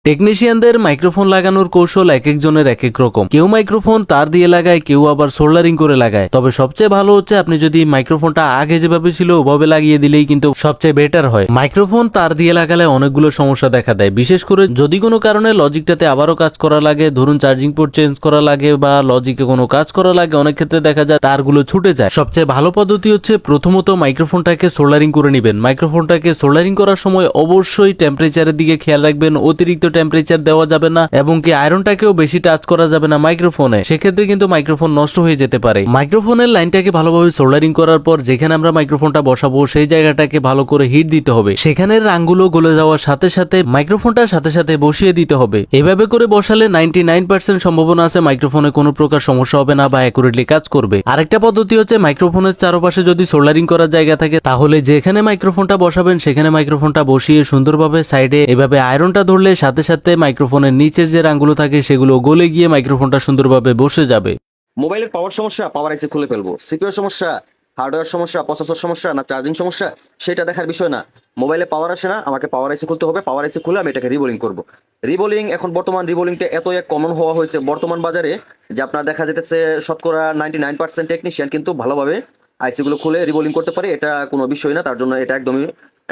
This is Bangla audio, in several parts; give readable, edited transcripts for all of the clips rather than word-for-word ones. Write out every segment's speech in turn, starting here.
টেকনিশিয়ানদের মাইক্রোফোন লাগানোর কৌশল এক একজনের এক এক রকম। কেউ মাইক্রোফোন তার দিয়ে লাগায়, কেউ আবার সোল্ডারিং করে লাগায়। তবে সবচেয়ে ভালো হচ্ছে আপনি যদি মাইক্রোফোনটা আগে যেভাবে ছিল ওভাবে লাগিয়ে দিলেই কিন্তু সবচেয়ে বেটার হয়। মাইক্রোফোন তার দিয়ে লাগালে অনেকগুলো সমস্যা দেখা দেয়, বিশেষ করে যদি কোনো কারণে লজিকটাতে আবারও কাজ করা লাগে, ধরুন চার্জিং পোর্ট চেঞ্জ করা লাগে বা লজিকে কোনো কাজ করা লাগে, অনেক ক্ষেত্রে দেখা যায় তারগুলো ছুটে যায়। সবচেয়ে ভালো পদ্ধতি হচ্ছে প্রথমত মাইক্রোফোনটাকে সোল্ডারিং করে নেবেন। মাইক্রোফোনটাকে সোল্ডারিং করার সময় অবশ্যই টেম্পারেচারের দিকে খেয়াল রাখবেন, অতিরিক্ত টেম্পারেচার দেওয়া যাবে না এবং কি আয়রনটাকেও বেশি টাচ করা যাবে না মাইক্রোফোনে, সেক্ষেত্রে কিন্তু মাইক্রোফোন নষ্ট হয়ে যেতে পারে। মাইক্রোফোনের লাইনটাকে ভালোভাবে সোল্ডারিং করার পর যেখানে আমরা মাইক্রোফোনটা বসাবো সেই জায়গাটাকে ভালো করে হিট দিতে হবে। সেখানের রাঙগুলো গলে যাওয়ার সাথে সাথে মাইক্রোফোনটার সাথে সাথে বসিয়ে দিতে হবে। এভাবে করে বসালে 99% সম্ভাবনা আছে মাইক্রোফোনে কোনো প্রকার সমস্যা হবে না বা অ্যাকুরেটলি কাজ করবে। আরেকটা পদ্ধতি হচ্ছে মাইক্রোফোনের চারপাশে যদি সোল্ডারিং করার জায়গা থাকে তাহলে যেখানে মাইক্রোফোনটা বসাবেন সেখানে মাইক্রোফোনটা বসিয়ে সুন্দরভাবে সাইডে এভাবে আয়রনটা ধরলে সাথে সাথে মাইক্রোফোনের নিচের যে রাঙগুলো থাকে সেগুলো গলে গিয়ে মাইক্রোফোনটা সুন্দরভাবে বসে যাবে। মোবাইলের পাওয়ার সমস্যা, পাওয়ার আইসি খুলে ফেলবো, সিপিইউ সমস্যা, হার্ডওয়্যার সমস্যা, প্রসেসর সমস্যা না চার্জিং সমস্যা, সেটা দেখার বিষয় না। মোবাইলে পাওয়ার আসে না, আমাকে পাওয়ার আইসি খুলতে হবে। পাওয়ার আইসি খুলে আমি এটাকে রিবোলিং করব। রিবোলিং এখন বর্তমান রিবোলিংটা এত এক কমন হওয়া হয়েছে বর্তমান বাজারে যে আপনার দেখা যেতেছে শতকরা 99% টেকনিশিয়ান কিন্তু ভালোভাবে আইসিগুলো খুলে রিবোলিং করতে পারে। এটা কোনো বিষয় না, তার জন্য এটা একদমই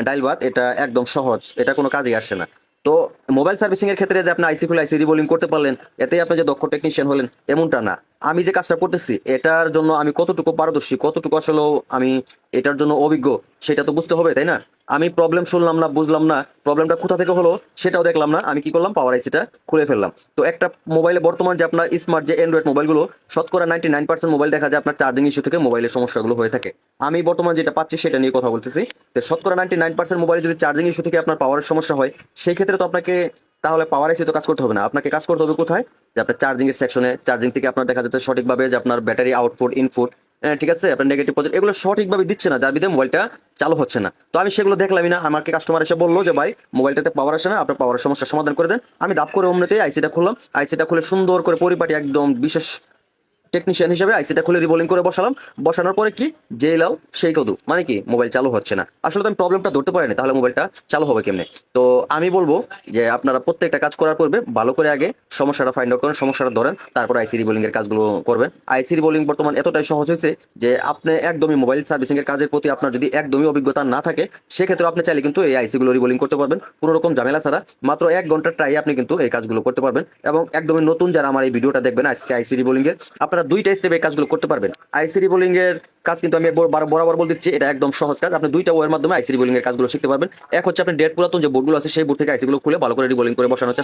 ডাইলবাত, এটা একদম সহজ, এটা কোনো কাজেই আসে না। তো মোবাইল সার্ভিসিং এর ক্ষেত্রে যে আপনি আইসি খুলে আইসি রিবোলিং করতে পারলেন এতেই আপনি যে দক্ষ টেকনিশিয়ান হলেন এমনটা না। আমি যে কাজটা করতেছি এটার জন্য আমি কতটুকু পারদর্শী, কতটুকু আসলেও আমি এটার জন্য অভিজ্ঞ সেটা তো বুঝতে হবে, তাই না? আমি প্রবলেম শুনলাম না, বুঝলাম না, প্রবলেমটা কোথা থেকে হলো সেটাও দেখলাম না, আমি কি করলাম, পাওয়ার আইসিটা খুলে ফেললাম। তো একটা মোবাইলে বর্তমান যে আপনার স্মার্ট যে অ্যান্ড্রয়েড মোবাইলগুলো শতকরা 99% মোবাইল দেখা যায় আপনার চার্জিং ইস্যু থেকে মোবাইলের সমস্যাগুলো হয়ে থাকে। আমি বর্তমান যেটা পাচ্ছি সেটা নিয়ে কথা বলতেছি। তো শতকরা 99% মোবাইলে যদি চার্জিং ইস্যু থেকে আপনার পাওয়ারের সমস্যা হয় সেই ক্ষেত্রে তো আপনাকে তাহলে পাওয়ার আইসি তো কাজ করতে হবে না, আপনাকে কাজ করতে হবে কোথায়, যে আপনার চার্জিং এর সেকশনে চার্জিং থেকে আপনার দেখা যাচ্ছে সঠিকভাবে যে আপনার ব্যাটারি আউটপুট ইনপুট, ঠিক আছে, আপনার নেগেটিভ পজিটিভ এগুলো সঠিকভাবে দিচ্ছে না, যার বিধে মোবাইলটা চালু হচ্ছে না। তো আমি সেগুলো দেখলামই না, আমাকে কাস্টমার এসে বললো যে ভাই মোবাইলটাতে পাওয়ার আসে না, আপনার পাওয়ারের সমস্যার সমাধান করে দেন। আমি দাপ করে অমনিতেই আইসিটা খুললাম, আইসিটা খুলে সুন্দর করে পরিপাটি একদম বিশেষ টেকনিশিয়ান হিসেবে আইসিটা খুলে রিবোলিং করে বসালাম। বসানোর পরে কি, যে লাও সেই কদু, মানে কি মোবাইল চালু হচ্ছে না। আসলে তো আমি প্রবলেমটা ধরতে পারিনি, তাহলে মোবাইলটা চালু হবে কেমনে? তো আমি বলবো যে আপনারা প্রত্যেকটা কাজ করার পূর্বে ভালো করে আগে সমস্যাটা ফাইন্ড আউট করেন, সমস্যাটা ধরেন, তারপর আইসি রিবোলিং এর কাজগুলো করবেন। আইসি রিবোলিং বর্তমান এতটাই সহজ হয়েছে যে আপনি একদমই মোবাইল সার্ভিসিং এর কাজের প্রতি আপনার যদি একদমই অভিজ্ঞতা না থাকে সেক্ষেত্রে আপনি চাইলে কিন্তু এই আইসি গুলো রিবোলিং করতে পারবেন কোনো রকম ঝামেলা ছাড়া। মাত্র 1 ঘন্টার ট্রাই আপনি কিন্তু এই কাজগুলো করতে পারবেন। এবং একদমই নতুন যারা আমার এই ভিডিওটা দেখবেন আজকে আইসি রিবোলিং এর, আপনারা 2টা স্টেপে কাজগুলো করতে পারবেন। আইসি রিবোলিং এর কাজ কিন্তু আমি বরাবর বলে দিচ্ছি, এটা একদম সহজ কাজ। আপনি 2টা ওয়ের মাধ্যমে আইসি রিবোলিং এর কাজগুলো শিখতে পারবেন। এক হচ্ছে আপনি ডেট পুরাতন যে বোর্ডগুলো আছে সেই বোর্ড থেকে আইসি গুলো খুলে ভালো করে রিবোলিং করে বসানোর চেষ্টা